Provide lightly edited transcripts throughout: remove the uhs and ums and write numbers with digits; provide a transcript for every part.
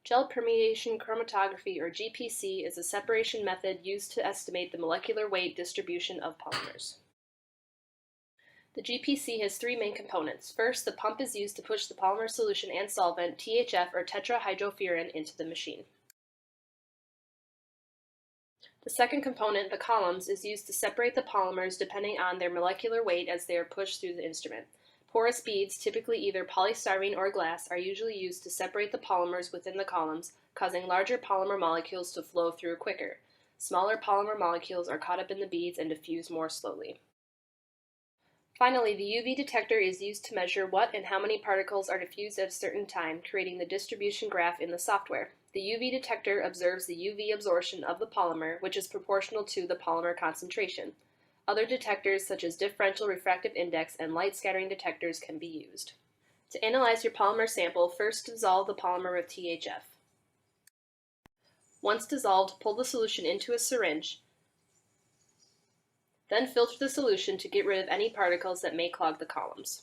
Gel permeation chromatography, or GPC, is a separation method used to estimate the molecular weight distribution of polymers. The GPC has three main components. First, the pump is used to push the polymer solution and solvent, THF or tetrahydrofuran, into the machine. The second component, the columns, is used to separate the polymers depending on their molecular weight as they are pushed through the instrument. Porous beads, typically either polystyrene or glass, are usually used to separate the polymers within the columns, causing larger polymer molecules to flow through quicker. Smaller polymer molecules are caught up in the beads and diffuse more slowly. Finally, the UV detector is used to measure what and how many particles are diffused at a certain time, creating the distribution graph in the software. The UV detector observes the UV absorption of the polymer, which is proportional to the polymer concentration. Other detectors, such as differential refractive index and light scattering detectors, can be used. To analyze your polymer sample, first dissolve the polymer with THF. Once dissolved, pull the solution into a syringe. Then filter the solution to get rid of any particles that may clog the columns.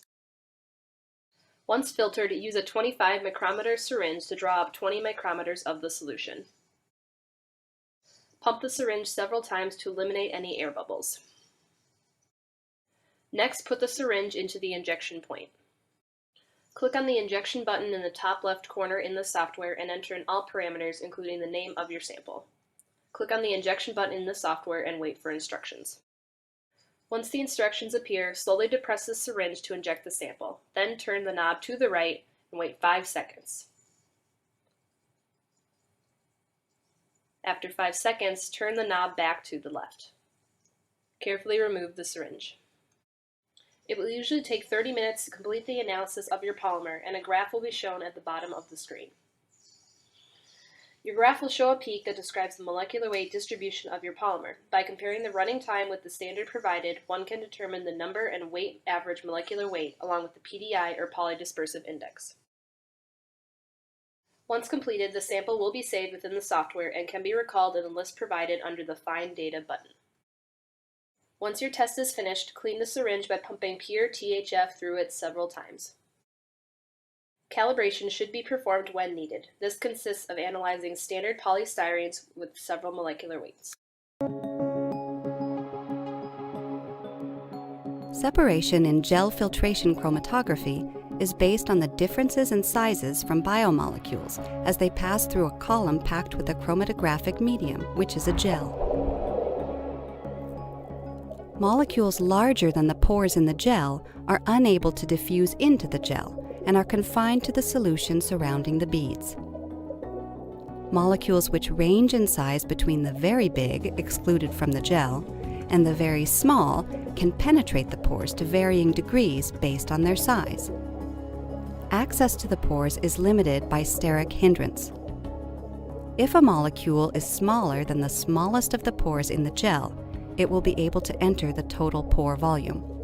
Once filtered, use a 25 micrometer syringe to draw up 20 micrometers of the solution. Pump the syringe several times to eliminate any air bubbles. Next, put the syringe into the injection point. Click on the injection button in the top left corner in the software and enter in all parameters, including the name of your sample. Click on the injection button in the software and wait for instructions. Once the instructions appear, slowly depress the syringe to inject the sample. Then turn the knob to the right and wait 5 seconds. After 5 seconds, turn the knob back to the left. Carefully remove the syringe. It will usually take 30 minutes to complete the analysis of your polymer, and a graph will be shown at the bottom of the screen. Your graph will show a peak that describes the molecular weight distribution of your polymer. By comparing the running time with the standard provided, one can determine the number and weight average molecular weight, along with the PDI or polydispersive index. Once completed, the sample will be saved within the software and can be recalled in the list provided under the Find Data button. Once your test is finished, clean the syringe by pumping pure THF through it several times. Calibration should be performed when needed. This consists of analyzing standard polystyrenes with several molecular weights. Separation in gel filtration chromatography is based on the differences in sizes from biomolecules as they pass through a column packed with a chromatographic medium, which is a gel. Molecules larger than the pores in the gel are unable to diffuse into the gel and are confined to the solution surrounding the beads. Molecules which range in size between the very big, excluded from the gel, and the very small can penetrate the pores to varying degrees based on their size. Access to the pores is limited by steric hindrance. If a molecule is smaller than the smallest of the pores in the gel, it will be able to enter the total pore volume.